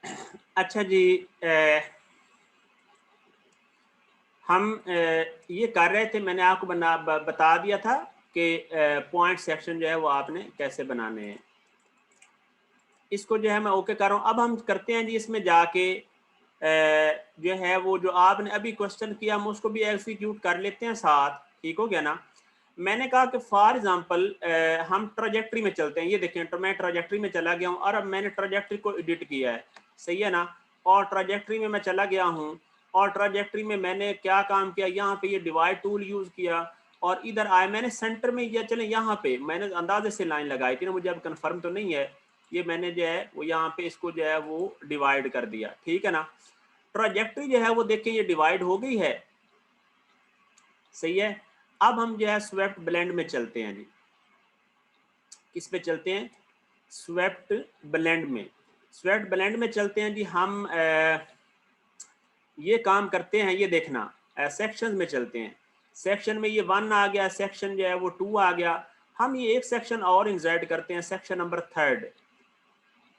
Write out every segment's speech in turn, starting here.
अच्छा जी, हम ये कर रहे थे, मैंने आपको बता दिया था कि पॉइंट सेक्शन जो है वो आपने कैसे बनाने हैं। इसको जो है मैं ओके कर रहा हूँ। अब हम करते हैं जी इसमें जाके जो है वो जो आपने अभी क्वेश्चन किया हम उसको भी एग्जीक्यूट कर लेते हैं साथ। ठीक हो गया ना। मैंने कहा कि फॉर एग्जांपल हम ट्रोजेक्ट्री में चलते हैं। ये देखें, तो मैं ट्रोजेक्ट्री में चला गया हूँ और अब मैंने ट्रोजेक्ट्री को एडिट किया है, सही है ना। और ट्रोजेक्ट्री में मैं चला गया हूँ और ट्रोजेक्ट्री में मैंने क्या काम किया, यहाँ पे ये डिवाइड टूल यूज किया और इधर आए मैंने सेंटर में, या चले यहाँ पे मैंने अंदाजे से लाइन लगाई थी ना, मुझे अब कंफर्म तो नहीं है। ये मैंने जो है वो यहाँ पे इसको जो है वो डिवाइड कर दिया, ठीक है ना। ट्रोजेक्ट्री जो है वो देखें ये डिवाइड हो गई है, सही है। अब हम जो है स्वेप्ट ब्लेंड में चलते हैं जी। किस पे चलते हैं? स्वेप्ट ब्लेंड में। स्वेप्ट ब्लेंड में चलते हैं जी हम। ये काम करते हैं, ये देखना, सेक्शन में चलते हैं। सेक्शन में ये 1 आ गया, सेक्शन जो है वो 2 आ गया। हम ये एक सेक्शन और इंसर्ट करते हैं, सेक्शन नंबर 3,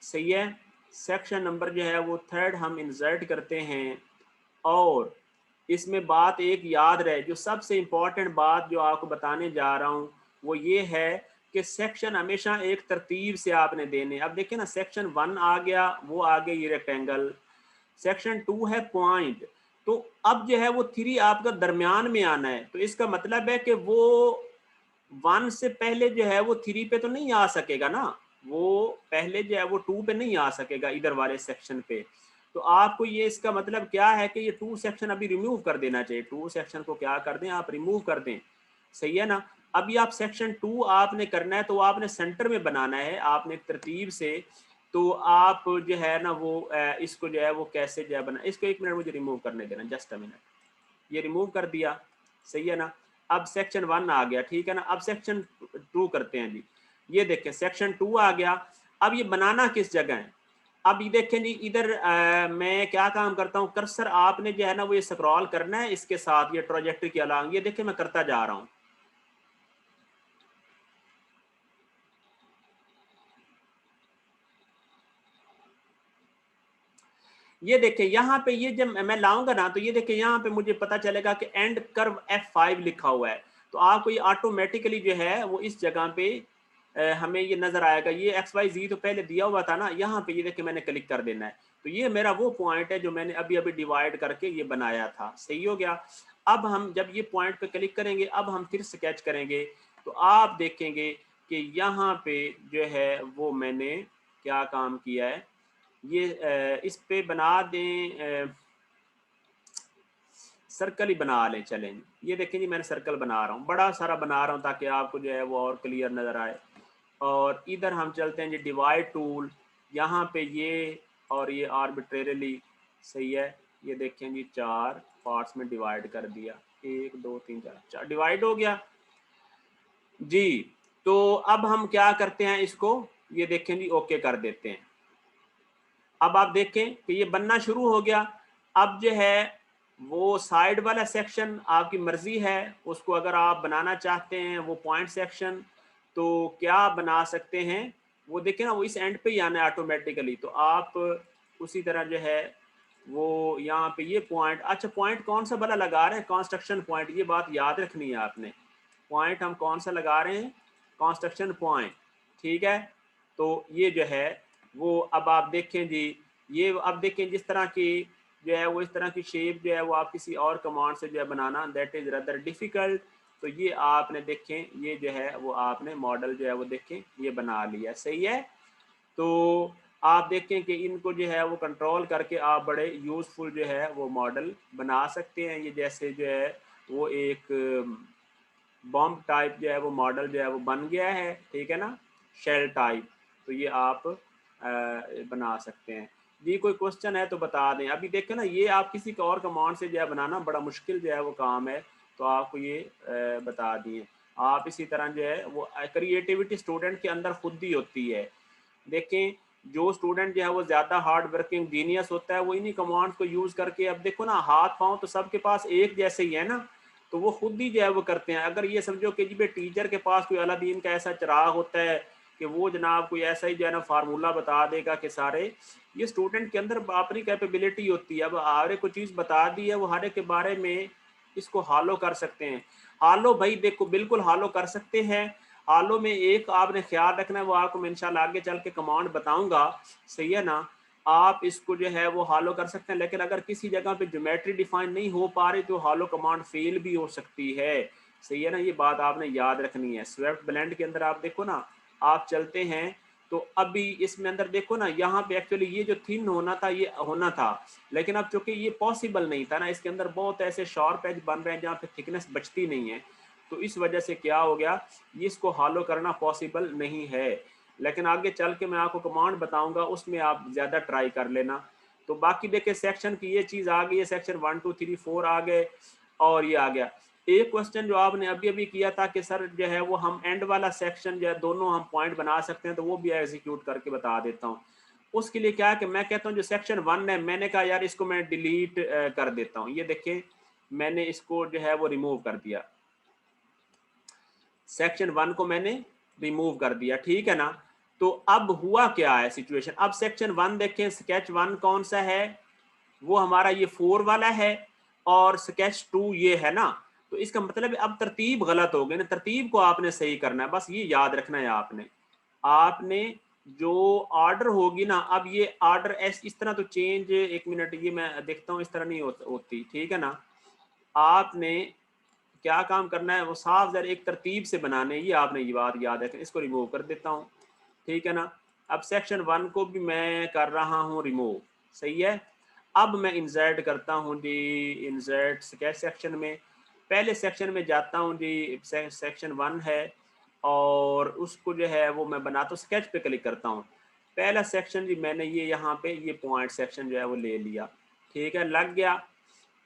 सही है। सेक्शन नंबर जो है वो 3 हम इंसर्ट करते हैं। और इसमें बात एक याद रहे, जो सबसे इम्पोर्टेंट बात जो आपको बताने जा रहा हूँ वो ये है कि सेक्शन हमेशा एक तरतीब से आपने देने। अब देखिए ना, सेक्शन 1 आ गया, वो आ गया ये रेक्टेंगल। सेक्शन 2 है पॉइंट, तो अब जो है वो 3 आपका दरमियान में आना है। तो इसका मतलब है कि वो 1 से पहले जो है वो 3 पे तो नहीं आ सकेगा ना, वो पहले जो है वो 2 पे नहीं आ सकेगा इधर वाले सेक्शन पे। तो आपको ये इसका मतलब क्या है कि ये 2 सेक्शन अभी रिमूव कर देना चाहिए। 2 सेक्शन को क्या कर दें, आप रिमूव कर दें, सही है ना। अभी आप सेक्शन 2 आपने करना है तो आपने सेंटर में बनाना है आपने एक तरतीब से। तो आप जो है ना वो इसको जो है वो कैसे जो है बना, इसको 1 मिनट मुझे रिमूव करने देना, जस्ट अ मिनट। ये रिमूव कर दिया, सही है ना। अब सेक्शन 1 आ गया, ठीक है ना। अब सेक्शन 2 करते हैं जी। ये देखें सेक्शन 2 आ गया। अब ये बनाना किस जगह है? अब ये देखें जी, इधर मैं क्या काम करता हूँ, कर्सर आपने जो है ना वो ये स्क्रॉल करना है इसके साथ, ये ट्रोजेक्ट्री के अलावा। ये देखें मैं करता जा रहा हूँ। ये देखें यहाँ पे, ये जब मैं लाऊंगा ना तो ये देखें यहाँ पे मुझे पता चलेगा कि एंड कर्व F5 लिखा हुआ है। तो आपको ये ऑटोमेटिकली जो है वो इस जगह पे हमें ये नजर आएगा। ये XYZ तो पहले दिया हुआ था ना, यहाँ पे ये देखें मैंने क्लिक कर देना है। तो ये मेरा वो पॉइंट है जो मैंने अभी अभी डिवाइड करके ये बनाया था, सही हो गया। अब हम जब ये पॉइंट पे क्लिक करेंगे, अब हम फिर स्केच करेंगे तो आप देखेंगे कि यहाँ पे जो है वो मैंने क्या काम किया है। ये इस पे बना दें, सर्कल ही बना लें, चलें। ये देखें जी मैंने सर्कल बना रहा हूँ, बड़ा सारा बना रहा हूँ ताकि आपको जो है वो और क्लियर नज़र आए। और इधर हम चलते हैं जी डिवाइड टूल, यहाँ पे ये और ये आर्बिट्रेरली, सही है। ये देखें जी 4 पार्ट्स में डिवाइड कर दिया, 1 2 3 4 डिवाइड हो गया जी। तो अब हम क्या करते हैं, इसको ये देखें जी ओके कर देते हैं। अब आप देखें कि ये बनना शुरू हो गया। अब जो है वो साइड वाला सेक्शन आपकी मर्जी है, उसको अगर आप बनाना चाहते हैं वो पॉइंट सेक्शन, तो क्या बना सकते हैं। वो देखें ना, वो इस एंड पे ही आना है ऑटोमेटिकली। तो आप उसी तरह जो है वो यहाँ पे ये पॉइंट, अच्छा पॉइंट कौन सा वाला लगा रहे हैं, कंस्ट्रक्शन पॉइंट, ये बात याद रखनी है आपने। पॉइंट हम कौन सा लगा रहे हैं, कंस्ट्रक्शन पॉइंट, ठीक है। तो ये जो है वो अब आप देखें जी, ये अब देखें जिस तरह की जो है वो इस तरह की शेप जो है वो आप किसी और कमांड से जो है बनाना दैट इज रदर डिफिकल्ट। तो ये आपने देखें ये जो है वो आपने मॉडल जो है वो देखें ये बना लिया, सही है। तो आप देखें कि इनको जो है वो कंट्रोल करके आप बड़े यूज़फुल जो है वो मॉडल बना सकते हैं। ये जैसे जो है वो एक बॉम्ब टाइप जो है वो मॉडल जो है वो बन गया है, ठीक है ना, शेल टाइप। तो ये आप बना सकते हैं जी। कोई क्वेश्चन है तो बता दें। अभी देखें ना, ये आप किसी और कमांड से जो है बनाना बड़ा मुश्किल जो है वो काम है, तो आपको ये बता दिए। आप इसी तरह जो है वो क्रिएटिविटी स्टूडेंट के अंदर खुद ही होती है। देखें जो स्टूडेंट जो है वो ज़्यादा हार्ड वर्किंग जीनियस होता है वो इन्हीं कमांड्स को यूज़ करके, अब देखो ना हाथ पाँव तो सबके पास एक जैसे ही है ना, तो वो खुद ही जो है वो करते हैं। अगर ये समझो कि जी टीचर के पास कोई अलादीन का ऐसा चिराग होता है कि वो जनाब कोई ऐसा ही जो है ना फार्मूला बता देगा कि सारे, ये स्टूडेंट के अंदर अपनी कैपेबिलिटी होती है। अब हर एक को चीज़ बता दी है, वो हर एक के बारे में इसको हालो कर सकते हैं। हालो भाई देखो बिल्कुल हालो कर सकते हैं। हालो में एक आपने ख्याल रखना है, वो आपको मैं इंशाल्लाह आगे चल के कमांड बताऊंगा, सही है ना। आप इसको जो है वो हालो कर सकते हैं, लेकिन अगर किसी जगह पे ज्योमेट्री डिफाइन नहीं हो पा रही तो हालो कमांड फेल भी हो सकती है, सही है ना। ये बात आपने याद रखनी है। स्विफ्ट ब्लेंड के अंदर आप देखो ना, आप चलते हैं तो अभी इसमें अंदर देखो ना, यहाँ पे एक्चुअली ये जो थिन होना था ये होना था, लेकिन अब चूंकि ये पॉसिबल नहीं था ना, इसके अंदर बहुत ऐसे शार्प एज बन रहे हैं जहाँ पे थिकनेस बचती नहीं है, तो इस वजह से क्या हो गया, ये इसको हालो करना पॉसिबल नहीं है। लेकिन आगे चल के मैं आपको कमांड बताऊंगा, उसमें आप ज़्यादा ट्राई कर लेना। तो बाकी देखिए सेक्शन की ये चीज़ आ गई है, सेक्शन 1 2 3 4 आ गए, और ये आ गया। एक क्वेश्चन जो आपने अभी अभी किया था कि सर जो है वो हम एंड वाला सेक्शन जो है दोनों हम पॉइंट बना सकते हैं, तो वो भी एग्जीक्यूट करके बता देता हूँ। उसके लिए क्या है कि मैं कहता हूँ जो सेक्शन 1 है, मैंने कहा यार इसको मैं डिलीट कर देता हूँ। ये देखिए मैंने इसको जो है वो रिमूव कर दिया, सेक्शन 1 को मैंने रिमूव कर दिया, ठीक है ना। तो अब हुआ क्या है सिचुएशन, अब सेक्शन 1 देखें, स्केच 1 कौन सा है, वो हमारा ये 4 वाला है, और स्केच 2 ये है ना। तो इसका मतलब अब तरतीब गलत हो गई ना, तरतीब को आपने सही करना है, बस ये याद रखना है आपने। आपने जो ऑर्डर होगी ना, अब ये ऑर्डर इस तरह तो चेंज, एक मिनट ये मैं देखता हूँ, इस तरह नहीं होती, ठीक है ना। आपने क्या काम करना है, वो साफ जरा एक तरतीब से बनाने, ये आपने ये बात याद रखें। इसको रिमूव कर देता हूँ, ठीक है ना। अब सेक्शन 1 को भी मैं कर रहा हूँ रिमूव, सही है। अब मैं इंसर्ट करता हूँ जी, इंसर्ट स्केच सेक्शन में, पहले सेक्शन में जाता हूँ जी, सेक्शन 1 है, और उसको जो है वो मैं बनाता हूँ, स्केच पे क्लिक करता हूँ, पहला सेक्शन जी मैंने ये यहाँ पे ये पॉइंट सेक्शन जो है वो ले लिया, ठीक है, लग गया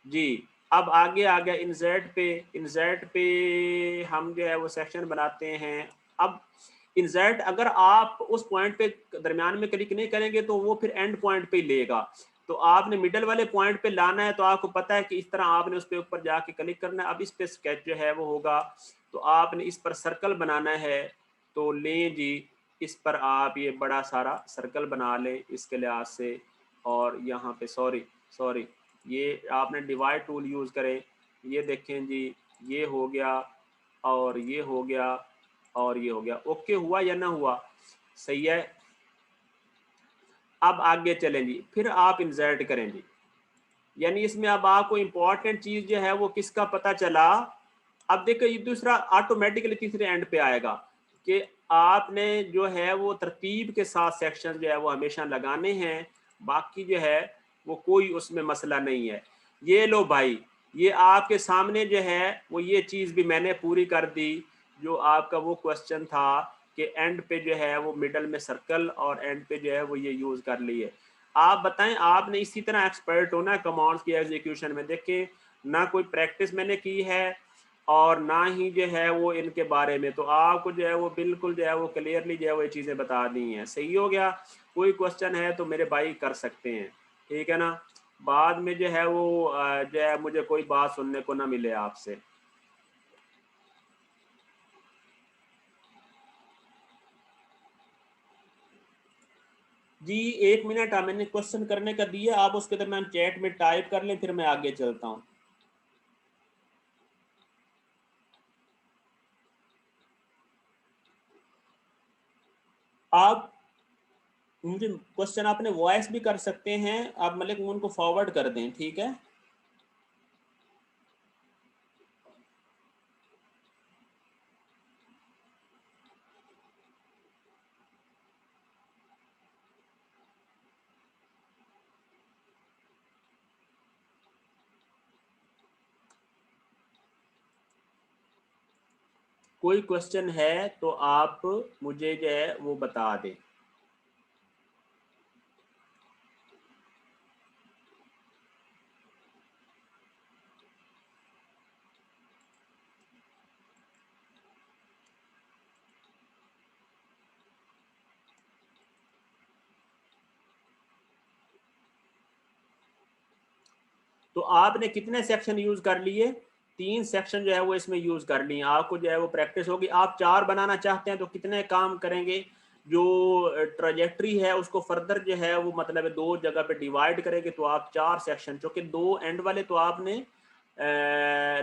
जी। अब आगे आ गया इंसर्ट पे, इंसर्ट पे हम जो है वो सेक्शन बनाते हैं। अब इंसर्ट अगर आप उस पॉइंट पे दरमियान में क्लिक नहीं करेंगे तो वो फिर एंड पॉइंट पे ही लेगा, तो आपने मिडल वाले पॉइंट पे लाना है, तो आपको पता है कि इस तरह आपने उस पे ऊपर जाके क्लिक करना है। अब इस पे स्केच जो है वो होगा, तो आपने इस पर सर्कल बनाना है, तो लें जी, इस पर आप ये बड़ा सारा सर्कल बना लें इसके लिहाज से। और यहाँ पे सॉरी सॉरी, ये आपने डिवाइड टूल यूज़ करें, ये देखें जी, ये हो गया, और ये हो गया, और ये हो गया। ओके हुआ या ना हुआ, सही है। अब आगे चलें जी, फिर आप इंसर्ट करें जी, यानी इसमें अब आपको इम्पोर्टेंट चीज़ जो है वो किसका पता चला। अब देखो ये दूसरा ऑटोमेटिकली तीसरे एंड पे आएगा कि आपने जो है वो तरतीब के साथ सेक्शन जो है वो हमेशा लगाने हैं, बाकी जो है वो कोई उसमें मसला नहीं है। ये लो भाई, ये आपके सामने जो है वो ये चीज़ भी मैंने पूरी कर दी, जो आपका वो क्वेश्चन था कि एंड पे जो है वो मिडल में सर्कल, और एंड पे जो है वो ये यूज़ कर लिए। आप बताएं, आपने इसी तरह एक्सपर्ट होना है कमांड्स की एग्जीक्यूशन में। देखें ना कोई प्रैक्टिस मैंने की है, और ना ही जो है वो इनके बारे में, तो आपको जो है वो बिल्कुल जो है वो क्लियरली जो है वो ये चीज़ें बता दी हैं। सही हो गया। कोई क्वेश्चन है तो मेरे भाई कर सकते हैं, ठीक है ना। बाद में जो है वो जो है मुझे कोई बात सुनने को ना मिले आपसे। जी 1 मिनट मैंने क्वेश्चन करने का दिया, आप उसके दरमियान चैट में टाइप कर लें, फिर मैं आगे चलता हूँ। आप मुझे क्वेश्चन आपने वॉइस भी कर सकते हैं, आप मलिक उनको फॉरवर्ड कर दें, ठीक है। कोई क्वेश्चन है तो आप मुझे जो है वो बता दें। तो आपने कितने सेक्शन यूज कर लिए, 3 सेक्शन जो है वो इसमें यूज कर लिए। आपको जो है वो प्रैक्टिस होगी। आप 4 बनाना चाहते हैं तो कितने काम करेंगे, जो ट्राजेक्ट्री है उसको फर्दर जो है वो मतलब 2 जगह पे डिवाइड करेंगे तो आप 4 सेक्शन, चूंकि 2 एंड वाले तो आपने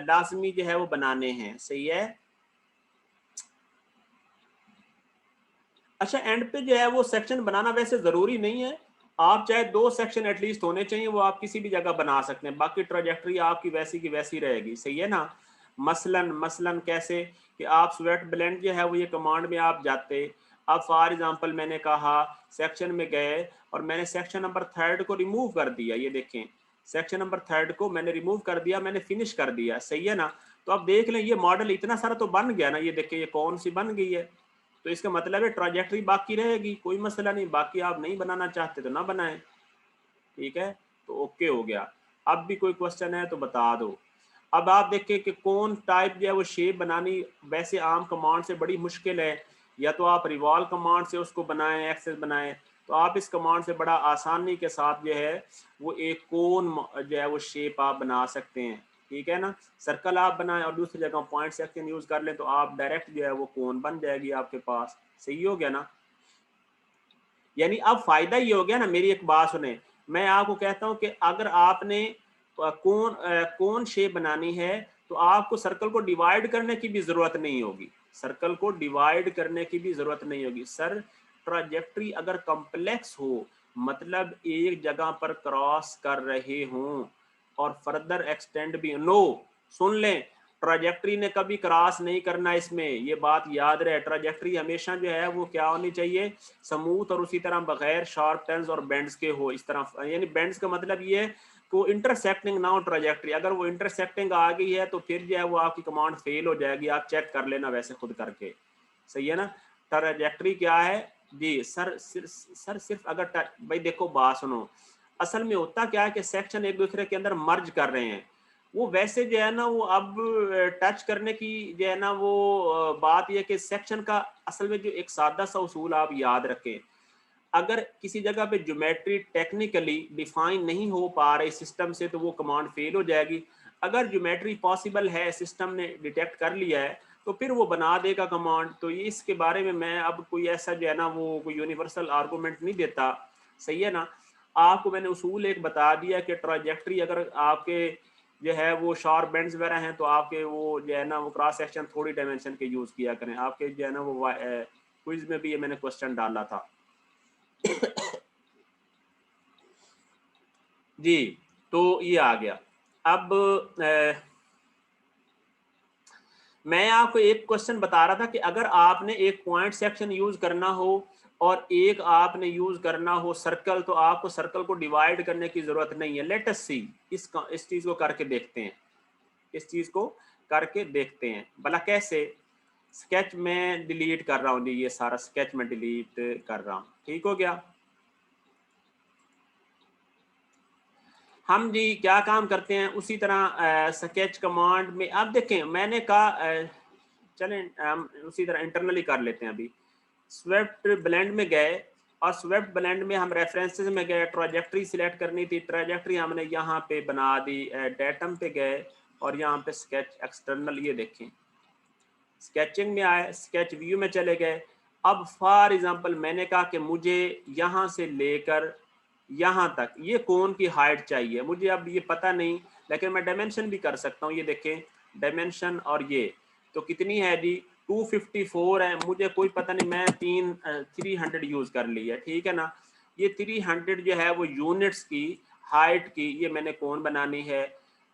लाजमी जो है वो बनाने हैं। सही है। अच्छा, एंड पे जो है वो सेक्शन बनाना वैसे ज़रूरी नहीं है, आप चाहे 2 सेक्शन एटलीस्ट होने चाहिए, वो आप किसी भी जगह बना सकते हैं, बाकी ट्राजेक्ट्री आपकी वैसी की वैसी रहेगी। सही है ना। मसलन मसलन कैसे कि आप स्वेट ब्लेंड जो है वो ये कमांड में आप जाते, अब फॉर एग्जांपल मैंने कहा सेक्शन में गए और मैंने सेक्शन नंबर 3 को रिमूव कर दिया, ये देखें सेक्शन नंबर 3 को मैंने रिमूव कर दिया, मैंने फिनिश कर दिया। सही है ना। तो अब देख लें ये मॉडल इतना सारा तो बन गया ना, ये देखिए ये कौन सी बन गई है, तो इसका मतलब है ट्राजेक्ट्री बाकी रहेगी, कोई मसला नहीं, बाकी आप नहीं बनाना चाहते तो ना बनाएं। ठीक है, तो ओके हो गया। अब भी कोई क्वेश्चन है तो बता दो। अब आप देखें कि कौन टाइप जो है वो शेप बनानी वैसे आम कमांड से बड़ी मुश्किल है, या तो आप रिवॉल्व कमांड से उसको बनाएं, एक्सेस बनाएं, तो आप इस कमांड से बड़ा आसानी के साथ जो है वो एक कोन जो है वो शेप आप बना सकते हैं। ठीक है ना। सर्कल आप बनाएं और दूसरी जगह पॉइंट सेक्शन यूज कर लें तो आप डायरेक्ट जो है वो कोन बन जाएगी आपके पास। सही हो गया ना। यानी अब फायदा ये हो गया ना, मेरी एक बात सुने, मैं आपको कहता हूं कि अगर आपने कौन शेप बनानी है तो आपको सर्कल को डिवाइड करने की भी जरूरत नहीं होगी, सर्कल को डिवाइड करने की भी जरूरत नहीं होगी। सर ट्राजेक्ट्री अगर कॉम्प्लेक्स हो, मतलब एक जगह पर क्रॉस कर रहे हों और फर्दर एक्सटेंड भी नो, सुन लें, ट्राजेक्ट्री ने कभी क्रॉस नहीं करना, इसमें ये बात याद रहे। ट्राजेक्ट्री हमेशा जो है वो क्या होनी चाहिए, स्मूथ और उसी तरह बगैर शार्प टर्न्स और बेंड्स के हो, इस तरह, यानी बेंड्स का मतलब ये को इंटरसेक्टिंग ना हो ट्राजेक्ट्री, अगर वो इंटरसेक्टिंग आ गई है तो फिर जो है वो आपकी कमांड फेल हो जाएगी, आप चेक कर लेना वैसे खुद करके। सही है ना। ट्राजेक्ट्री क्या है जी सर, सिर्फ अगर भाई देखो बात सुनो, असल में होता क्या है कि सेक्शन एक दूसरे के अंदर मर्ज कर रहे हैं, वो वैसे जो है ना वो अब टच करने की जो है ना वो बात यह कि सेक्शन का असल में जो एक सादा सा उसूल आप याद रखें, अगर किसी जगह पे ज्योमेट्री टेक्निकली डिफाइन नहीं हो पा रही सिस्टम से तो वो कमांड फेल हो जाएगी। अगर ज्योमेट्री पॉसिबल है, सिस्टम ने डिटेक्ट कर लिया है, तो फिर वो बना देगा कमांड। तो ये इसके बारे में मैं अब कोई ऐसा जो है ना वो कोई यूनिवर्सल आर्गूमेंट नहीं देता। सही है ना। आपको मैंने उसूल एक बता दिया कि ट्राजेक्ट्री अगर आपके जो है वो शार्प बेंड्स वगैरह हैं तो आपके वो जो है ना वो क्रॉस सेक्शन थोड़ी डायमेंशन के यूज़ किया करें। आपके जो है ना वो क्विज में भी ये मैंने क्वेश्चन डाला था। जी, तो ये आ गया। अब मैं आपको एक क्वेश्चन बता रहा था कि अगर आपने एक पॉइंट सेक्शन यूज करना हो और एक आपने यूज करना हो सर्कल, तो आपको सर्कल को डिवाइड करने की जरूरत नहीं है। लेट अस सी, इस चीज को करके देखते हैं, इस चीज को करके देखते हैं भला कैसे। स्केच में डिलीट कर रहा हूँ जी, ये सारा स्केच में डिलीट कर रहा हूँ। ठीक हो गया। हम जी क्या काम करते हैं उसी तरह स्केच कमांड में, आप देखें मैंने कहा चलें हम उसी तरह इंटरनली कर लेते हैं। अभी स्वेप्ट ब्लेंड में गए और स्वेप्ट ब्लेंड में हम रेफरेंसेस में गए, ट्राजेक्ट्री सिलेक्ट करनी थी, ट्राजेक्ट्री हमने यहाँ पे बना दी, डेटम पे गए और यहाँ पे स्केच एक्सटर्नल, ये देखें स्केचिंग में आए, स्केच व्यू में चले गए। अब फॉर एग्जांपल मैंने कहा कि मुझे यहाँ से लेकर यहाँ तक ये कोन की हाइट चाहिए, मुझे अब ये पता नहीं, लेकिन मैं डायमेंशन भी कर सकता हूँ। ये देखें डायमेंशन, और ये तो कितनी है जी 254 है, मुझे कोई पता नहीं, मैं 300 यूज कर लिया। ठीक है ना। ये 300 जो है वो यूनिट्स की हाइट की ये मैंने कोन बनानी है।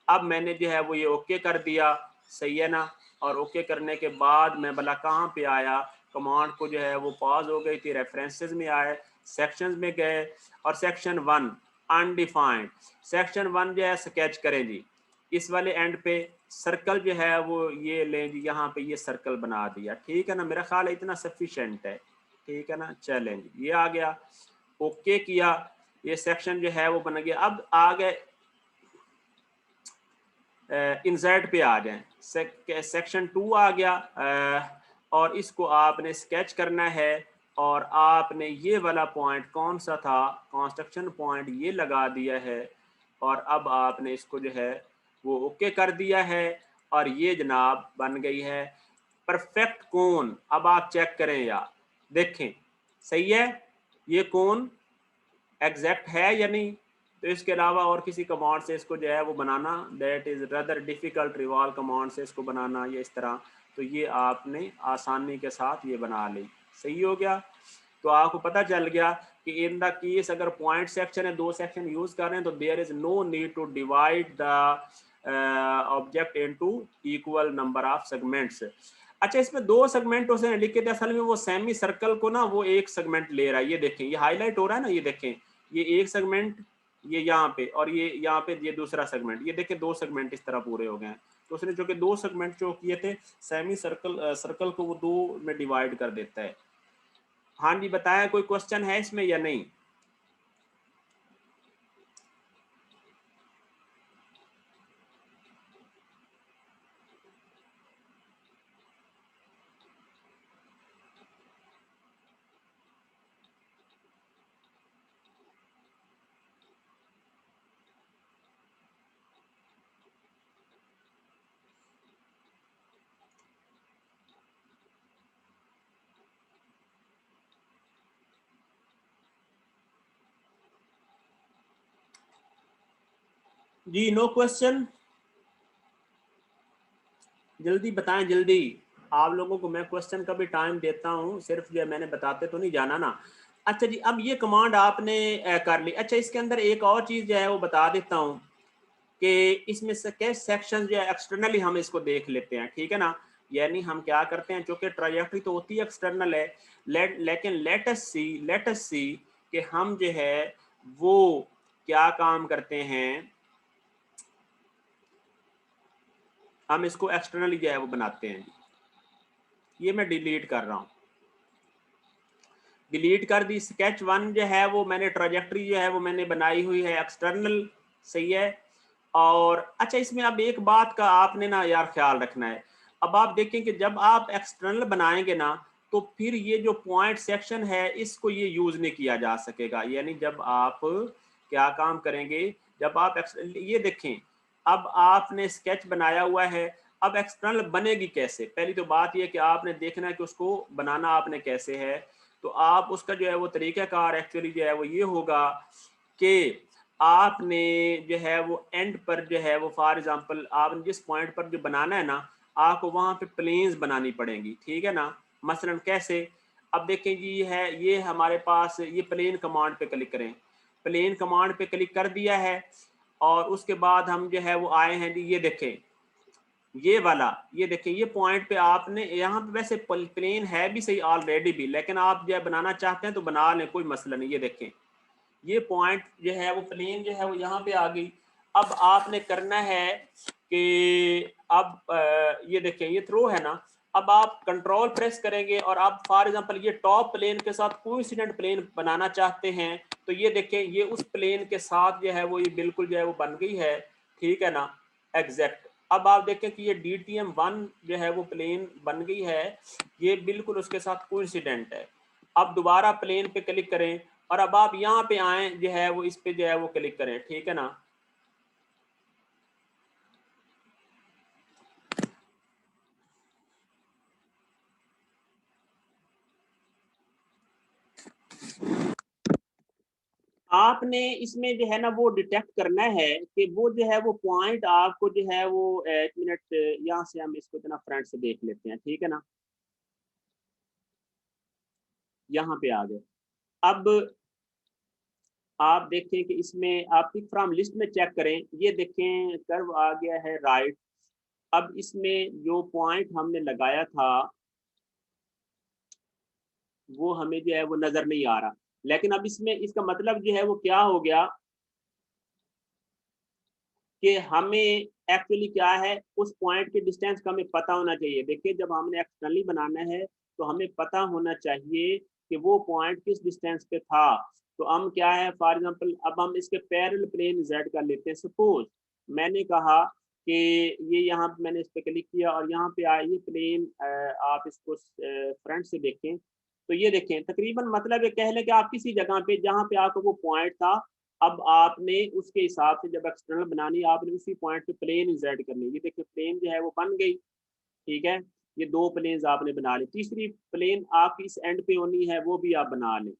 अब मैंने जो है वो ये ओके कर दिया। सही है ना। और ओके करने के बाद मैं भला कहाँ पे आया, कमांड को जो है वो पॉज हो गई थी, रेफरेंसेस में आए, सेक्शंस में गए और सेक्शन 1 अनडिफाइंड, सेक्शन 1 जो है स्केच करें जी, इस वाले एंड पे सर्कल जो है वो ये लें जी, यहाँ पे ये सर्कल बना दिया। ठीक है ना। मेरा ख्याल है इतना सफिशेंट है। ठीक है ना। चलें जी, ये आ गया, ओके किया, ये सेक्शन जो है वो बन गया। अब आ गए इंसर्ट पे आ जाएं, सेक्शन 2 आ गया, और इसको आपने स्केच करना है और आपने ये वाला पॉइंट कौन सा था, कंस्ट्रक्शन पॉइंट, ये लगा दिया है और अब आपने इसको जो है वो ओके कर दिया है और ये जनाब बन गई है परफेक्ट कोन। अब आप चेक करें यार, देखें सही है, ये कोन एग्जैक्ट है या नहीं। तो इसके अलावा और किसी कमांड से इसको जो है वो बनाना, that is rather difficult revolve command से इसको बनाना या इस तरह, तो ये आपने आसानी के साथ ये बना ली। सही हो गया। तो आपको पता चल गया कि इन द केस अगर पॉइंट सेक्शन है, दो सेक्शन यूज कर रहे हैं, तो there is no need to divide the object into equal number of segments. अच्छा, इसमें दो सेगमेंट उसे लिखे थे, असल में वो सेमी सर्कल को ना वो एक सेगमेंट ले रहा है। ये देखें, ये हाईलाइट हो रहा है ना, ये देखें, ये एक सेगमेंट, ये यहाँ पे, और ये यहाँ पे ये दूसरा सेगमेंट, ये देखें दो सेगमेंट इस तरह पूरे हो गए हैं। तो उसने जो कि दो सेगमेंट जो किए थे, सेमी सर्कल सर्कल को वो दो में डिवाइड कर देता है। हाँ जी, बताया, कोई क्वेश्चन है इसमें या नहीं? जी, नो क्वेश्चन। जल्दी बताएं, जल्दी। आप लोगों को मैं क्वेश्चन का भी टाइम देता हूं, सिर्फ जो मैंने बताते तो नहीं जाना ना। अच्छा जी, अब ये कमांड आपने कर ली। अच्छा, इसके अंदर एक और चीज़ जो है वो बता देता हूं कि इसमें से कैसे सेक्शन जो है एक्सटर्नली हम इसको देख लेते हैं, ठीक है ना। यानी हम क्या करते हैं, चूंकि ट्रायजेक्टरी तो होती है एक्सटर्नल है, लेकिन लेट अस सी कि हम जो है वो क्या काम करते हैं, हम इसको एक्सटर्नली जो है वो बनाते हैं। ये मैं डिलीट कर रहा हूँ, डिलीट कर दी। स्केच वन जो है वो मैंने ट्राजेक्टरी जो है वो मैंने बनाई हुई है एक्सटर्नल, सही है। और अच्छा, इसमें अब एक बात का आपने ना यार ख्याल रखना है। अब आप देखें कि जब आप एक्सटर्नल बनाएंगे ना, तो फिर ये जो पॉइंट सेक्शन है इसको ये यूज नहीं किया जा सकेगा। यानी जब आप क्या काम करेंगे, जब आप ये देखें, अब आपने स्केच बनाया हुआ है, अब एक्सटर्नल बनेगी कैसे। पहली तो बात ये कि आपने देखना है कि उसको बनाना आपने कैसे है। तो आप उसका जो है वो तरीक़ाकार एक्चुअली जो है वो ये होगा कि आपने जो है वो एंड पर जो है वो फॉर एग्जांपल आपने जिस पॉइंट पर जो बनाना है ना, आपको वहाँ पे प्लेन्स बनानी पड़ेंगी, ठीक है ना। मसलन कैसे, अब देखें जी, ये हमारे पास ये प्लेन कमांड पे क्लिक करें, प्लेन कमांड पे क्लिक कर दिया है, और उसके बाद हम जो है वो आए हैं जी, ये देखें, ये वाला, ये देखें, ये पॉइंट पे आपने यहाँ पे वैसे प्लेन है भी सही ऑलरेडी भी, लेकिन आप जो है बनाना चाहते हैं तो बना लें, कोई मसला नहीं। ये देखें, ये पॉइंट जो है वो प्लेन जो है वो यहाँ पे आ गई। अब आपने करना है कि अब ये देखें, ये थ्रो है ना, अब आप कंट्रोल प्रेस करेंगे और आप फॉर एग्जांपल ये टॉप प्लेन के साथ कोइंसिडेंट प्लेन बनाना चाहते हैं, तो ये देखें, ये उस प्लेन के साथ जो है वो ये बिल्कुल जो है वो बन गई है, ठीक है ना, एग्जैक्ट। अब आप देखें कि ये DTM1 जो है वो प्लेन बन गई है, ये बिल्कुल उसके साथ कोइंसिडेंट है। अब दोबारा प्लेन पे क्लिक करें, और अब आप यहाँ पे आए जो है वो इस पे जो है वो क्लिक करें, ठीक है ना। आपने इसमें जो है ना वो डिटेक्ट करना है कि वो जो है वो पॉइंट आपको जो है वो, एक मिनट, यहाँ से हम इसको इतना फ्रंट से देख लेते हैं, ठीक है ना। यहाँ पे आ गए। अब आप देखें कि इसमें आप पिक फ्रॉम लिस्ट में चेक करें, ये देखें कर्व आ गया है राइट। अब इसमें जो पॉइंट हमने लगाया था वो हमें जो है वो नजर नहीं आ रहा, लेकिन अब इसमें इसका मतलब जो है वो क्या हो गया कि हमें एक्चुअली क्या है, उस पॉइंट के डिस्टेंस का हमें पता होना चाहिए। देखिए, जब हमने एक्सटर्नली बनाना है तो हमें पता होना चाहिए कि वो पॉइंट किस डिस्टेंस पे था। तो हम क्या है, फॉर एग्जांपल अब हम इसके पैरेलल प्लेन जेड कर लेते हैं। सपोज मैंने कहा कि ये यहाँ पे मैंने इस पे क्लिक किया और यहाँ पे आए ये प्लेन, आप इसको फ्रंट से देखें तो ये देखें, तकरीबन मतलब ये कह लें कि आप किसी जगह पे जहाँ पे आपको वो पॉइंट था, अब आपने उसके हिसाब से जब एक्सटर्नल बनानी, आपने उसी पॉइंट पे प्लेन इंसर्ट करनी। ये देखिए, प्लेन जो है वो बन गई, ठीक है। ये 2 प्लेन्स आपने बना ली। तीसरी प्लेन आपकी इस एंड पे होनी है, वो भी आप बना लें।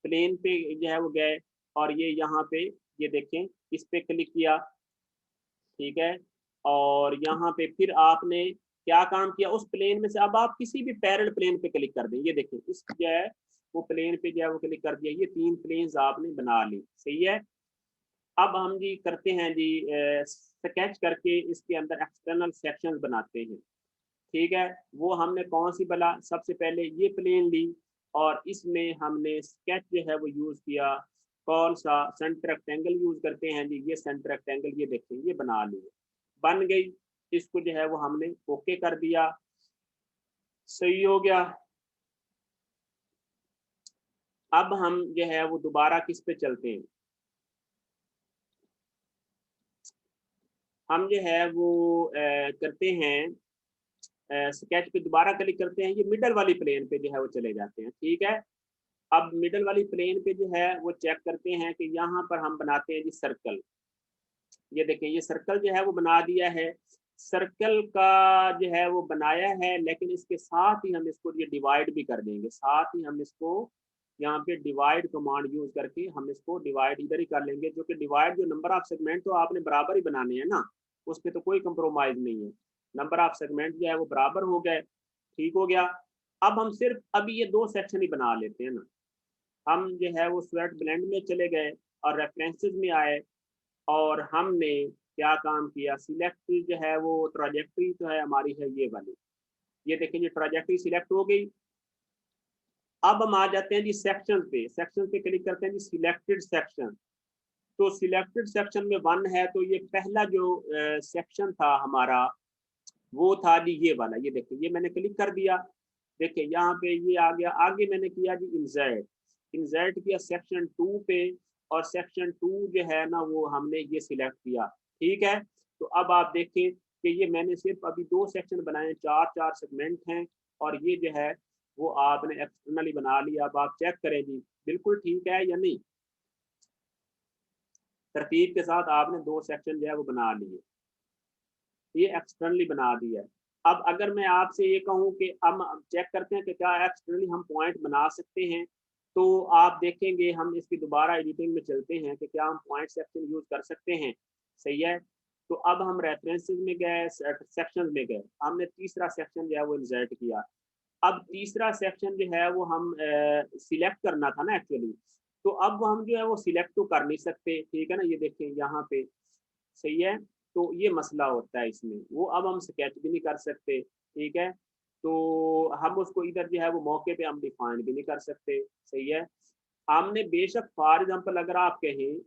प्लेन पे जो है वो गए और ये यहाँ पे ये देखें, इस पे क्लिक किया, ठीक है। और यहाँ पे फिर आपने क्या काम किया, उस प्लेन में से अब आप किसी भी पैरेलल प्लेन पे क्लिक कर दें। ये देखें, इस जो है वो प्लेन पे जो है वो क्लिक कर दिया, ये 3 प्लेन्स आपने बना ली, सही है। अब हम जी करते हैं जी स्केच करके इसके अंदर एक्सटर्नल सेक्शंस बनाते हैं, ठीक है। वो हमने कौन सी बना, सबसे पहले ये प्लेन ली और इसमें हमने स्केच जो है वो यूज़ किया। कौन सा, सेंटर रेक्टेंगल यूज़ करते हैं जी। ये सेंटर रेक्टेंगल, ये देखें, ये बना लिए, बन गई। इसको जो है वो हमने ओके कर दिया, सही हो गया। अब हम जो है वो दोबारा किस पे चलते हैं, हम जो है वो करते हैं स्केच पे दोबारा क्लिक करते हैं, ये मिडल वाली प्लेन पे जो है वो चले जाते हैं, ठीक है। अब मिडल वाली प्लेन पे जो है वो चेक करते हैं कि यहाँ पर हम बनाते हैं जी सर्कल। ये देखें, ये सर्कल जो है वो बना दिया है। सर्कल का जो है वो बनाया है, लेकिन इसके साथ ही हम इसको ये डिवाइड भी कर देंगे। साथ ही हम इसको यहाँ पे डिवाइड कमांड यूज करके हम इसको डिवाइड इधर ही कर लेंगे, जो कि डिवाइड जो नंबर ऑफ सेगमेंट तो आपने बराबर ही बनाने हैं ना, उस पर तो कोई कंप्रोमाइज नहीं है। नंबर ऑफ सेगमेंट जो है वो बराबर हो गए, ठीक हो गया। अब हम सिर्फ अभी ये 2 सेक्शन ही बना लेते हैं ना। हम जो है वो स्वेट ब्लेंड में चले गए और रेफरेंसेस में आए और हमने क्या काम किया, सिलेक्ट जो है वो ट्राजेक्टरी तो है हमारी है ये वाली। ये देखें, ये ट्राजेक्टरी सिलेक्ट हो गई। अब हम आ जाते हैं जी सेक्शन पे। सेक्शन पे क्लिक करते हैं जी सिलेक्टेड सेक्शन। तो सिलेक्टेड सेक्शन में 1 है, तो ये पहला जो सेक्शन था हमारा वो था जी ये वाला। ये देखिए, ये मैंने क्लिक कर दिया, देखिए यहाँ पे ये आ गया। आगे मैंने किया जी इंसर्ट, इंसर्ट किया सेक्शन 2 पे, और सेक्शन 2 जो है ना वो हमने ये सिलेक्ट किया, ठीक है। तो अब आप देखें कि ये मैंने सिर्फ अभी 2 सेक्शन बनाए, 4 सेगमेंट हैं, और ये जो है वो आपने एक्सटर्नली बना लिया। अब आप चेक करें जी, बिल्कुल ठीक है या नहीं। तरतीब के साथ आपने 2 सेक्शन जो है वो बना लिए, ये एक्सटर्नली बना दिया है। अब अगर मैं आपसे ये कहूँ कि हम चेक करते हैं कि क्या एक्सटर्नली हम पॉइंट बना सकते हैं, तो आप देखेंगे, हम इसकी दोबारा एडिटिंग में चलते हैं कि क्या हम पॉइंट सेक्शन यूज कर सकते हैं, सही है। तो अब हम रेफरेंसेस में गए, सेक्शन में गए, हमने तीसरा सेक्शन जो है वो इंसर्ट किया। अब तीसरा सेक्शन जो है वो हम सिलेक्ट करना था ना एक्चुअली, तो अब हम जो है वो सिलेक्ट तो कर नहीं सकते, ठीक है ना। ये देखें यहाँ पे, सही है। तो ये मसला होता है इसमें, वो अब हम स्केच भी नहीं कर सकते, ठीक है। तो हम उसको इधर जो है वो मौके पे हम डिफाइन भी नहीं कर सकते, सही है। हमने बेशक फॉर एग्जांपल अगर आप कहें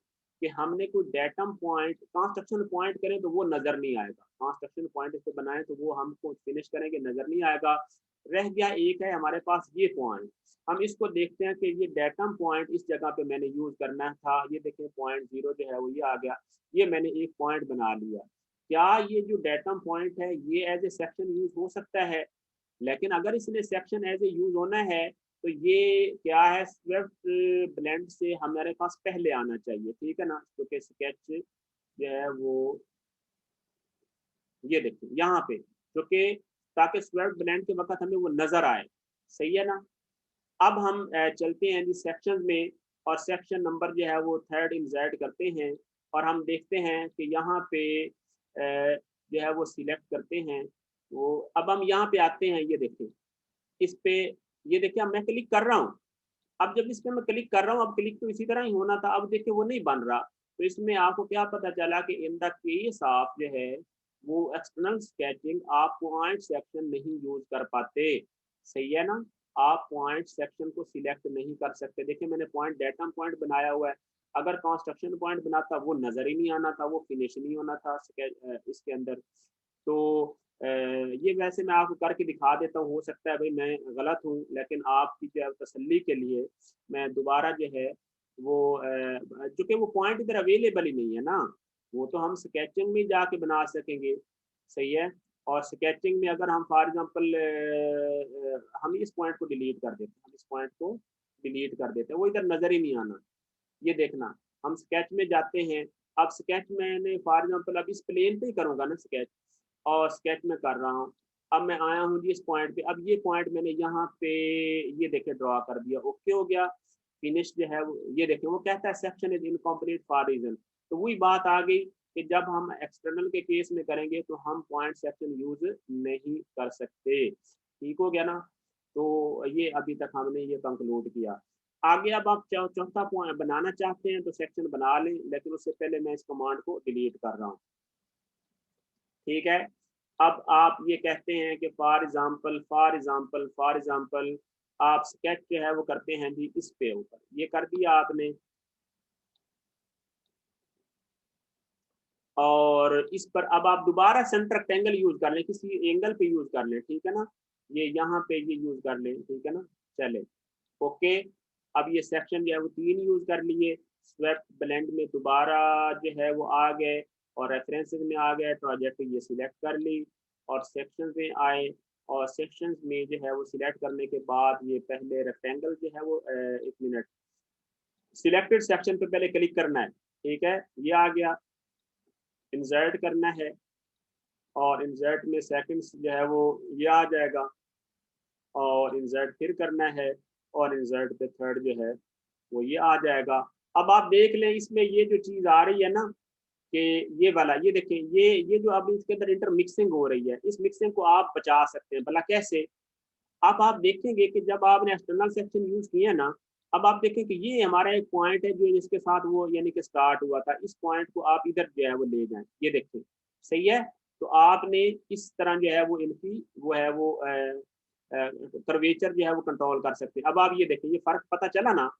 कि हमने कोई डेटम पॉइंट कंस्ट्रक्शन पॉइंट करें तो वो नज़र नहीं आएगा। कंस्ट्रक्शन पॉइंट इसको बनाएं तो वो हमको फिनिश करेंगे, नज़र नहीं आएगा। रह गया एक है हमारे पास ये पॉइंट, हम इसको देखते हैं कि ये डेटम पॉइंट इस जगह पे मैंने यूज करना था। ये देखें पॉइंट 0 जो है वो ये आ गया, ये मैंने एक पॉइंट बना लिया। क्या ये जो डेटम पॉइंट है ये एज ए सेक्शन यूज हो सकता है? लेकिन अगर इसने सेक्शन एज ए यूज होना है तो ये क्या है, स्विफ्ट ब्लेंड से हमारे पास पहले आना चाहिए, ठीक है ना। क्योंकि स्केच जो है वो ये देखिए यहाँ पे, क्योंकि ताकि स्विफ्ट ब्लेंड के वक्त हमें वो नजर आए, सही है ना। अब हम चलते हैं जी सेक्शन में, और सेक्शन नंबर जो है वो 3rd इंसर्ट करते हैं, और हम देखते हैं कि यहाँ पे जो है वो सिलेक्ट करते हैं। वो अब हम यहाँ पे आते हैं, ये देखें इस पे, ये देखिए अब मैं क्लिक कर रहा हूँ। अब जब इस पे मैं क्लिक कर रहा हूँ, अब क्लिक तो इसी तरह ही होना था, अब देखिए वो नहीं बन रहा। तो इसमें आपको क्या पता चला कि इन द केस आप जो है वो एक्सटर्नल स्केचिंग आप पॉइंट सेक्शन नहीं यूज कर पाते, सही है ना। आप पॉइंट सेक्शन को सिलेक्ट नहीं कर सकते। देखिए मैंने पॉइंट डेटम पॉइंट बनाया हुआ है, अगर कंस्ट्रक्शन पॉइंट बनाता वो नजर ही नहीं आना था, वो फिनिश नहीं होना था इसके अंदर। तो ये वैसे मैं आपको करके दिखा देता हूँ, हो सकता है भाई मैं गलत हूँ, लेकिन आपकी जो है तसल्ली के लिए मैं दोबारा जो है वो चूंकि वो पॉइंट इधर अवेलेबल ही नहीं है ना, वो तो हम स्केचिंग में जाके बना सकेंगे, सही है। और स्केचिंग में अगर हम फॉर एग्जांपल हम इस पॉइंट को डिलीट कर देते हैं, हम इस पॉइंट को डिलीट कर देते हैं, वो इधर नजर ही नहीं आना। ये देखना, हम स्केच में जाते हैं। अब स्केच मैंने फॉर एग्जांपल अब इस प्लेन पे ही करूंगा ना स्केच, और स्केच में कर रहा हूँ, अब मैं आया हूँ जी इस पॉइंट पे, अब ये पॉइंट मैंने यहाँ पे ये देखे ड्रॉ कर दिया, ओके हो गया। फिनिश जो है वो ये देखें, वो कहता है section is incomplete for reason. तो वही बात आ गई कि जब हम एक्सटर्नल के केस में करेंगे तो हम पॉइंट सेक्शन यूज नहीं कर सकते, ठीक हो गया ना। तो ये अभी तक हमने ये कंक्लूड किया। आगे अब आप चौथा पॉइंट बनाना चाहते हैं तो सेक्शन बना लें, लेकिन उससे पहले मैं इस कमांड को डिलीट कर रहा हूँ, ठीक है। अब आप ये कहते हैं कि फॉर एग्जाम्पल आप स्केच जो है वो करते हैं जी इस पे ऊपर, ये कर दिया आपने। और इस पर अब आप दोबारा सेंटर रेक्टेंगल यूज कर लें, किसी एंगल पे यूज कर लें, ठीक है ना। ये यहाँ पे ये यूज कर लें, ठीक है ना। चले, ओके। अब ये सेक्शन जो है वो 3 यूज कर लिए, स्वेप्ट ब्लेंड में दोबारा जो है वो आ गए, और रेफरेंसेस में आ गए, प्रोजेक्ट ये सिलेक्ट कर ली, और सेक्शंस में आए, और सेक्शंस में जो है वो सिलेक्ट करने के बाद ये पहले रेक्टेंगल जो है वो 1 मिनट, सिलेक्टेड सेक्शन पे पहले क्लिक करना है, ठीक है। ये आ गया, इंसर्ट करना है, और इंसर्ट में सेकंड्स जो है वो ये आ जाएगा, और इंसर्ट फिर करना है, और इंसर्ट पे थर्ड जो है वो ये आ जाएगा। अब आप देख लें इसमें ये जो चीज़ आ रही है ना, कि ये वाला ये देखें, ये जो अब इसके अंदर इंटर मिक्सिंग हो रही है, इस मिक्सिंग को आप बचा सकते हैं, भला कैसे। अब आप देखेंगे कि जब आपने एक्सटर्नल सेक्शन यूज किया ना, अब आप देखें कि ये हमारा एक पॉइंट है जो इसके साथ वो यानी कि स्टार्ट हुआ था, इस पॉइंट को आप इधर जो है वो ले जाएं, ये देखें, सही है। तो आपने इस तरह जो है वो इनकी वो है वो कर्वेचर जो है वो कंट्रोल कर सकते हैं। अब आप ये देखें, ये फर्क पता चला ना,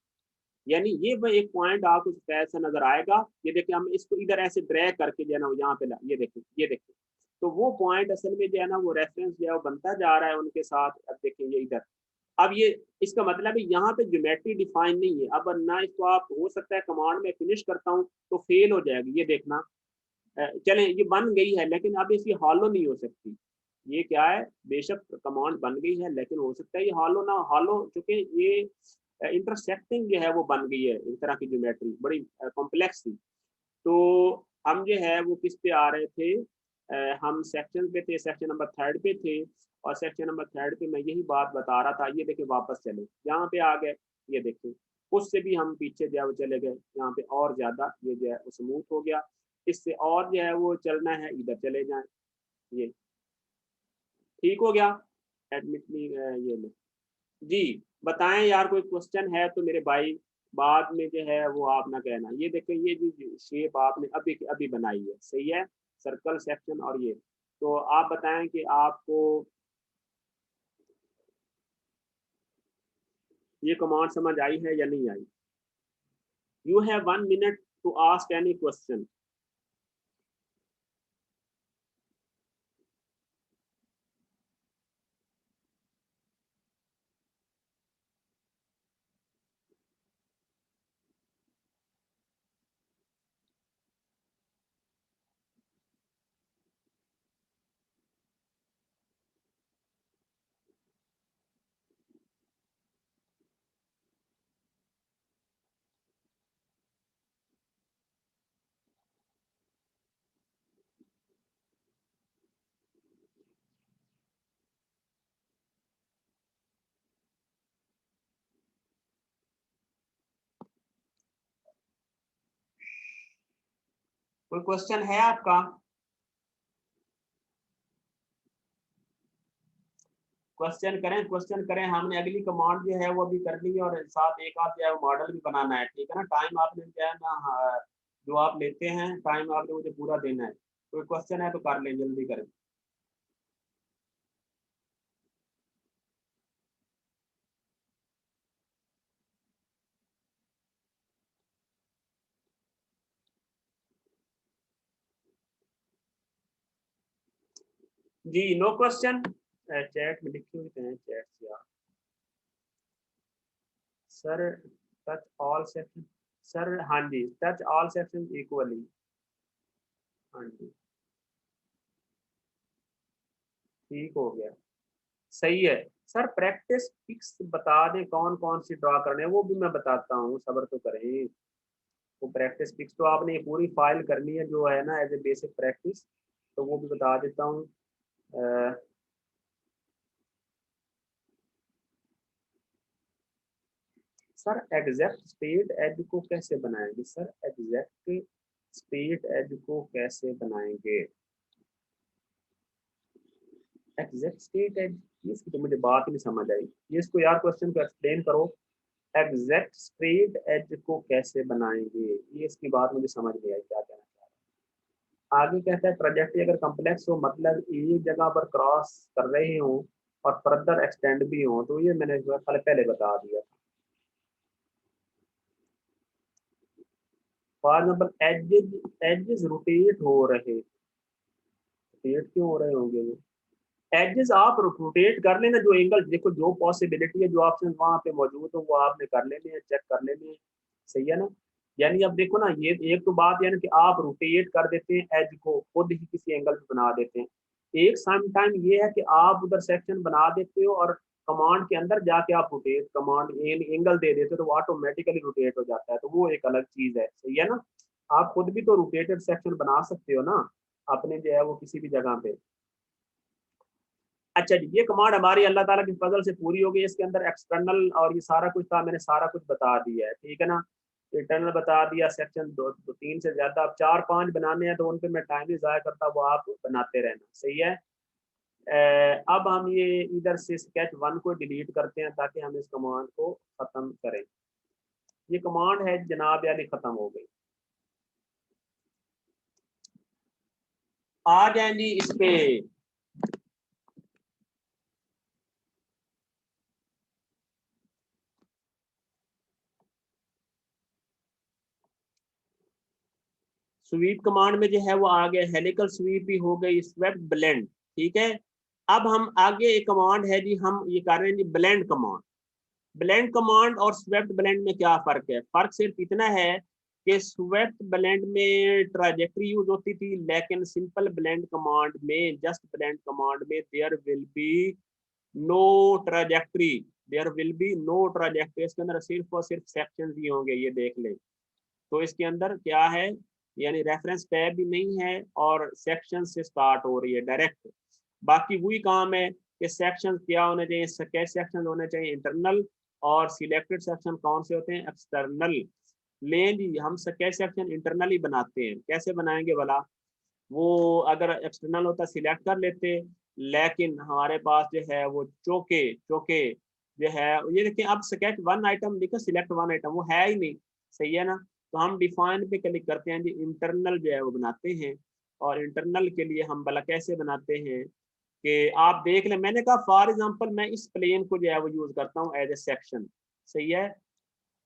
यानी ये वो एक पॉइंट आपको ऐसा नजर आएगा। ये देखिए, हम इसको इधर ऐसे ड्रैग करके जो है ना यहाँ पे ये देखिए, ये देखिए, तो वो पॉइंट असल में जो है ना वो रेफरेंस जो है वो बनता जा रहा है उनके साथ। अब देखिए ये इधर, अब ये इसका मतलब है यहाँ पे ज्योमेट्री डिफाइन नहीं है। अब ना इसको आप हो सकता है कमांड में फिनिश करता हूँ तो फेल हो जाएगी, ये देखना। चलें ये बन गई है, लेकिन अब इसकी हॉलो नहीं हो सकती। ये क्या है, बेशक कमांड बन गई है, लेकिन हो सकता है ये हॉलो ना हॉलो, चूंकि ये इंटरसेक्टिंग जो है वो बन गई है, इस तरह की ज्योमेट्री बड़ी कॉम्प्लेक्स थी। तो हम जो है वो किस पे आ रहे थे, हम सेक्शन पे थे, सेक्शन नंबर थर्ड पे थे, और सेक्शन नंबर थर्ड पे मैं यही बात बता रहा था। ये देखिए वापस चले यहाँ पे आ गए, ये देखिए उससे भी हम पीछे जो है वो चले गए, यहाँ पे और ज्यादा ये जो है वो स्मूथ हो गया। इससे और जो है वो चलना है, इधर चले जाएं, ये ठीक हो गया। एडमिट नहीं ये ले जी। बताएं यार, कोई क्वेश्चन है तो मेरे भाई, बाद में जो है वो आप ना कहना। ये देखिए ये जो शेप आपने अभी अभी बनाई है, सही है, सर्कल सेक्शन और ये। तो आप बताएं कि आपको ये कमांड समझ आई है या नहीं आई। You have 1 minute to ask any question. कोई क्वेश्चन है आपका। क्वेश्चन करें, क्वेश्चन करें। हमने अगली कमांड जो है वो अभी कर ली है, और साथ एक आध जो है मॉडल भी बनाना है, ठीक है ना। टाइम आपने जो है ना, जो आप लेते हैं टाइम आपने मुझे पूरा देना है। कोई क्वेश्चन है तो कर लें, जल्दी करें। जी नो क्वेश्चन, चैट में लिखे हुए हैं, चैट से यार। Sir touch all section, sir हाँ जी, टच ऑल सेक्शन इक्वली, हाँ जी, ठीक हो गया, सही है। सर प्रैक्टिस पिक्स बता दें कौन कौन सी ड्रॉ करने हैं, वो भी मैं बताता हूँ, सब्र तो करें। वो प्रैक्टिस पिक्स तो आपने ये पूरी फाइल करनी है जो है ना, एज ए बेसिक प्रैक्टिस, तो वो भी बता देता हूँ। सर एग्जैक्ट स्ट्रेट एज को कैसे बनाएंगे? सर एग्जैक्ट स्ट्रेट एज को कैसे बनाएंगे? एग्जैक्ट स्ट्रेट एज, इसकी तो मुझे बात ही नहीं समझ आई। ये इसको यार क्वेश्चन को एक्सप्लेन करो। एग्जैक्ट स्ट्रेट एज को कैसे बनाएंगे, ये इसकी बात मुझे समझ नहीं आई, क्या कहना चाह रहे हैं। आगे कहता है ट्रेजेक्टरी अगर कम्प्लेक्स हो, मतलब एक जगह पर क्रॉस कर रहे हो और फर्दर एक्सटेंड भी हो, तो ये मैंने पहले बता दिया। For example edges, edges rotate हो रहे, रोटेट क्यों हो रहे होंगे वो? एजेस आप रोटेट कर लेना, जो एंगल देखो, जो पॉसिबिलिटी है, जो ऑप्शन वहां पे मौजूद हो वो आपने कर लेने हैं, चेक कर लेने हैं। सही है ना? यानी अब देखो ना, ये एक तो बात यानी कि आप रोटेट कर देते हैं एज को, खुद ही किसी एंगल पे बना देते हैं। एक सम टाइम ये है कि आप उधर सेक्शन बना देते हो और कमांड के अंदर जाके आप रोटेट कमांड एंगल दे देते हो, तो वो ऑटोमेटिकली रोटेट हो जाता है, तो वो एक अलग चीज है। सही है ना? आप खुद भी तो रोटेटेड सेक्शन बना सकते हो ना, अपने जो है वो किसी भी जगह पे। अच्छा जी, ये कमांड हमारी अल्लाह ताला की फजल से पूरी हो गई। इसके अंदर एक्सटर्नल और ये सारा कुछ था, मैंने सारा कुछ बता दिया है, ठीक है ना? इंटरनल बता दिया, सेक्शन दो तीन से ज्यादा, अब 4-5 बनाने हैं तो उन पे मैं टाइम नहीं ज़ाया करता, वो आप बनाते रहना। सही है? अब हम ये इधर से स्केच 1 को डिलीट करते हैं ताकि हम इस कमांड को खत्म करें। ये कमांड है जनाब यानी खत्म हो गई। आ जाए जी इस पे। स्वीप कमांड में जो है वो आ गया, हेलिकल स्वीप भी हो गई, स्वेप्ट ब्लेंड। ठीक है, अब हम आगे एक कमांड है जी, हम ये कर रहे हैं जी ब्लेंड कमांड। ब्लेंड कमांड और स्वेप्ट ब्लेंड में क्या फर्क है? फर्क सिर्फ इतना है कि स्वेप्ट ब्लेंड में ट्राजेक्टरी यूज होती थी, लेकिन सिंपल ब्लेंड कमांड में, जस्ट ब्लेंड कमांड में there will be no trajectory, there will be no trajectory. इसके अंदर सिर्फ और सिर्फ सेक्शंस ही होंगे, ये देख लें। तो इसके अंदर क्या है, यानी रेफरेंस टैब भी नहीं है और सेक्शन से स्टार्ट हो रही है डायरेक्ट। बाकी वही काम है कि सेक्शन क्या होने चाहिए, स्केच सेक्शन होने चाहिए इंटरनल, और सिलेक्टेड सेक्शन कौन से होते हैं, एक्सटर्नल। लें जी, हम स्केच सेक्शन इंटरनल ही बनाते हैं। कैसे बनाएंगे भला? वो अगर एक्सटर्नल होता सिलेक्ट कर लेते, लेकिन हमारे पास जो है वो चौके चौके जो है, ये देखिए अब स्केच 1 आइटम लिखो, सिलेक्ट 1 आइटम, वो है ही नहीं। सही है ना? तो हम डिफाइन पे क्लिक करते हैं जी, इंटरनल जो है वो बनाते हैं। और इंटरनल के लिए हम भला कैसे बनाते हैं कि आप देख लें, मैंने कहा फॉर एग्जांपल मैं इस प्लेन को जो है वो यूज करता हूँ एज ए सेक्शन। सही है?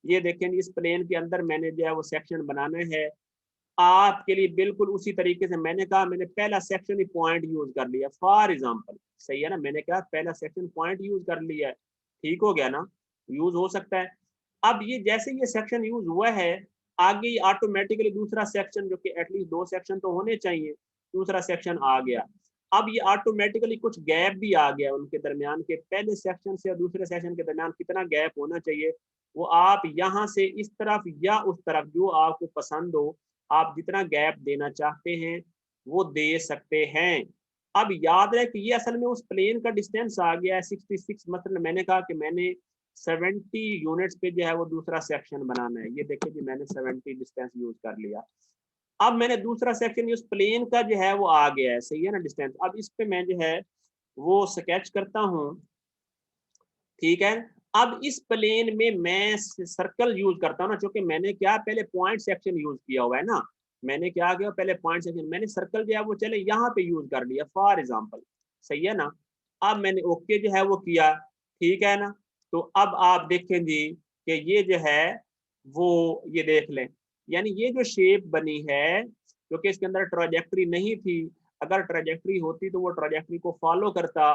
ये देखें, इस प्लेन के अंदर मैंने जो है वो सेक्शन बनाना है आपके लिए, बिल्कुल उसी तरीके से मैंने कहा, मैंने पहला सेक्शन ही पॉइंट यूज कर लिया फॉर एग्जांपल। सही है ना? मैंने कहा पहला सेक्शन पॉइंट यूज कर लिया है, ठीक हो गया ना? यूज हो सकता है। अब ये जैसे ये सेक्शन यूज हुआ है, आगे ऑटोमेटिकली दूसरा सेक्शन, जो कि एटलीस्ट 2 सेक्शन तो होने चाहिए, दूसरा सेक्शन आ गया। अब ये ऑटोमेटिकली कुछ गैप भी आ गया उनके दरमियान के, पहले सेक्शन से और दूसरे सेक्शन के दरमियान कितना गैप होना चाहिए, वो आप यहाँ से इस तरफ या उस तरफ, जो आपको पसंद हो, आप जितना गैप देना चाहते हैं वो दे सकते हैं। अब याद रहे कि ये असल में उस प्लेन का डिस्टेंस आ गया है 66, मतलब मैंने कहा कि मैंने 70 यूनिट्स पे जो है वो दूसरा सेक्शन बनाना है। ये देखिए जी, मैंने 70 डिस्टेंस यूज कर लिया। अब मैंने दूसरा सेक्शन उस प्लेन का जो है वो आ गया है। सही है ना? डिस्टेंस, अब इस पे मैं जो है वो स्केच करता हूँ। ठीक है, अब इस प्लेन में मैं सर्कल यूज करता हूँ ना, क्योंकि मैंने क्या पहले पॉइंट सेक्शन यूज किया हुआ है ना, मैंने क्या किया पहले पॉइंट सेक्शन, मैंने सर्कल जो है वो चले यहाँ पे यूज कर लिया फॉर एग्जांपल। सही है ना? अब मैंने ओके जो है वो किया, ठीक है ना? तो अब आप देखें जी कि ये जो है वो, ये देख लें, यानी ये जो शेप बनी है, क्योंकि इसके अंदर ट्राजेक्टरी नहीं थी, अगर ट्राजेक्टरी होती तो वो ट्राजेक्टरी को फॉलो करता,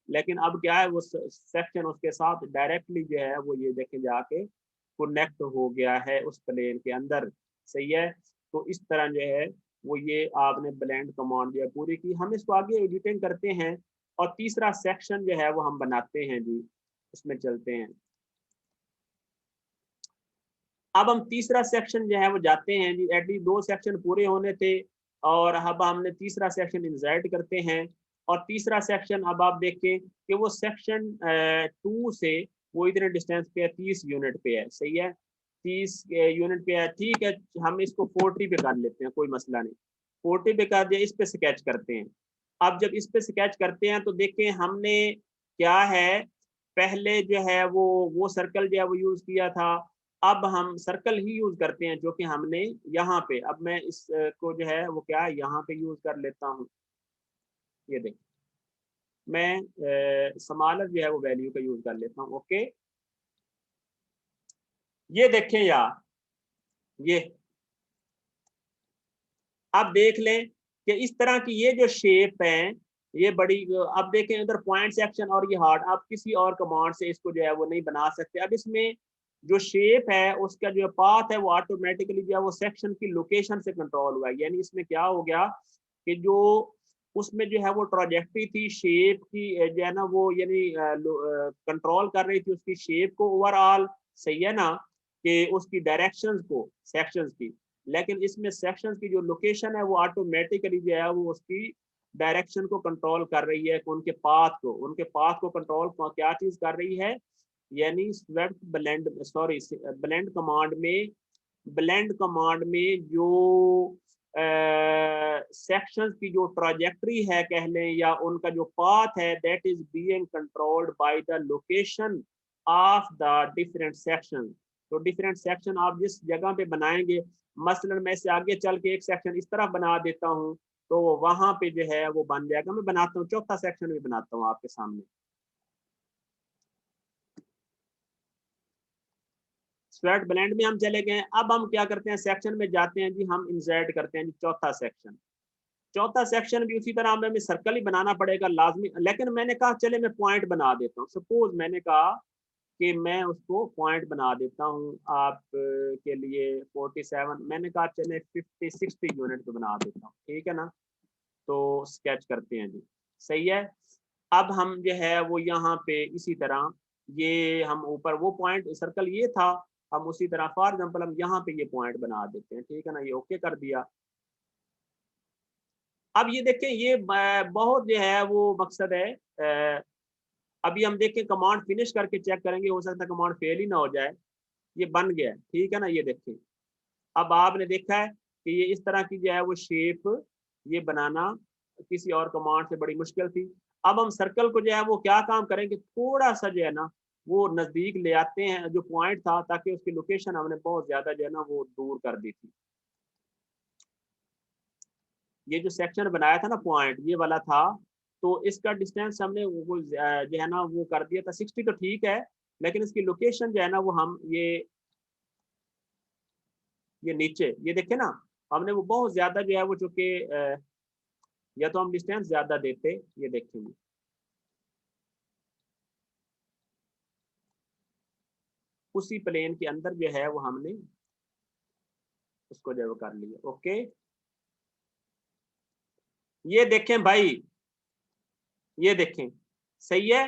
लेकिन अब क्या है, वो सेक्शन उसके साथ डायरेक्टली जो है वो, ये देखे जाके कनेक्ट हो गया है उस प्लेन के अंदर। सही है? तो इस तरह जो है वो, ये आपने ब्लेंड कमांड जो है पूरी की। हम इसको आगे एडिटिंग करते हैं और तीसरा सेक्शन जो है वो हम बनाते हैं जी, उसमें चलते हैं। अब हम तीसरा सेक्शन जो है वो जाते हैं जी, एटलीस्ट 2 सेक्शन पूरे होने थे, और अब हमने तीसरा सेक्शन इंसर्ट करते हैं। और तीसरा सेक्शन अब आप देखें कि वो सेक्शन 2 से वो इतने डिस्टेंस पे है, 30 यूनिट पे है, सही है, 30 यूनिट पे है, ठीक है, हम इसको 40 पे कर लेते हैं, कोई मसला नहीं, 40 पे कर दिया, इस पे स्केच करते हैं। अब जब इस पे स्केच करते हैं तो देखें हमने क्या है, पहले जो है वो सर्कल जो है वो यूज किया था, अब हम सर्कल ही यूज करते हैं जो कि हमने यहाँ पे, अब मैं इस को जो है वो क्या यहाँ पे यूज कर लेता हूँ, ये देख, मैं स्मॉलर जो है वो वैल्यू का यूज कर लेता हूँ। ओके, ये देखें यार, ये अब देख लें कि इस तरह की ये जो शेप है, ये बड़ी, अब देखें उधर पॉइंट सेक्शन और ये हार्ड, आप किसी और कमांड से इसको जो है वो नहीं बना सकते। अब इसमें जो शेप है उसका जो पाथ है वो ऑटोमेटिकली जो है वो सेक्शन की लोकेशन से कंट्रोल हुआ है। यानी इसमें क्या हो गया कि जो उसमें जो है वो ट्रोजेक्टरी थी शेप की, जो है ना वो, यानी कंट्रोल कर रही थी उसकी शेप को ओवरऑल, सही है ना, कि उसकी डायरेक्शंस को सेक्शंस की। लेकिन इसमें सेक्शंस की जो लोकेशन है वो ऑटोमेटिकली जो है वो उसकी डायरेक्शन को कंट्रोल कर रही है, उनके पाथ को कंट्रोल क्या चीज कर रही है, यानी swept blend, sorry blend command में, ब्लेंड कमांड में जो सेक्शंस की जो ट्राजेक्टरी है कह लें, या उनका जो पाथ है, that is being controlled by the location of the different section. तो डिफरेंट सेक्शन आप जिस जगह पे बनाएंगे, मसलन मैं इससे आगे चल के एक सेक्शन इस तरह बना देता हूँ, तो वहां पे जो है वो बन जाएगा। मैं बनाता हूँ, चौथा सेक्शन भी बनाता हूँ आपके सामने। स्वेट ब्लेंड में हम चले गए, अब हम क्या करते हैं, सेक्शन में जाते हैं जी, हम इंसर्ट करते हैं जी चौथा सेक्शन। चौथा सेक्शन भी उसी तरह हमें सर्कल ही बनाना पड़ेगा लाजमी, लेकिन मैंने कहा चले मैं पॉइंट बना देता हूँ। सपोज मैंने कहा कि मैं उसको पॉइंट बना देता हूँ आप के लिए 47, मैंने कहा चले 50-60 यूनिट को बना देता हूँ, ठीक है ना। तो स्केच करते हैं जी, सही है। अब हम जो है वो यहाँ पे इसी तरह, ये हम ऊपर वो पॉइंट सर्कल ये था, हम उसी तरह फॉर एग्जाम्पल हम यहाँ पे ये पॉइंट बना देते हैं, ठीक है ना, ये ओके कर दिया। अब ये देखें, ये बहुत जो है वो मकसद है, अभी हम देखें कमांड फिनिश करके चेक करेंगे, हो सकता है कमांड फेल ही ना हो जाए। ये बन गया, ठीक है ना, ये देखें, अब आपने देखा है कि ये इस तरह की जो है वो शेप ये बनाना किसी और कमांड से बड़ी मुश्किल थी। अब हम सर्कल को जो है वो क्या काम करेंगे, थोड़ा सा जो है ना वो नजदीक ले आते हैं जो पॉइंट था, ताकि उसकी लोकेशन हमने बहुत ज्यादा जो है ना वो दूर कर दी थी। ये जो सेक्शन बनाया था ना पॉइंट ये वाला था, तो इसका डिस्टेंस हमने वो जो है ना वो कर दिया था 60, तो ठीक है, लेकिन इसकी लोकेशन जो है ना वो हम ये नीचे ये देखे ना, हमने वो बहुत ज्यादा जो है वो चूंकि या तो हम डिस्टेंस ज्यादा देते, ये देखेंगे उसी प्लेन के अंदर जो है वो हमने उसको जो है वो कर लिया। ओके, ये देखें भाई, ये देखें, सही है।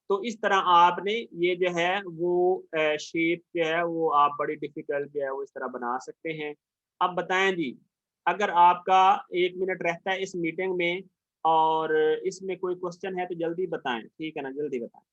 तो इस तरह आपने ये जो है वो शेप जो है वो आप बड़ी डिफिकल्ट जो है वो इस तरह बना सकते हैं। अब बताएं जी, अगर आपका 1 मिनट रहता है इस मीटिंग में और इसमें कोई क्वेश्चन है तो जल्दी बताएं, ठीक है ना, जल्दी बताएं।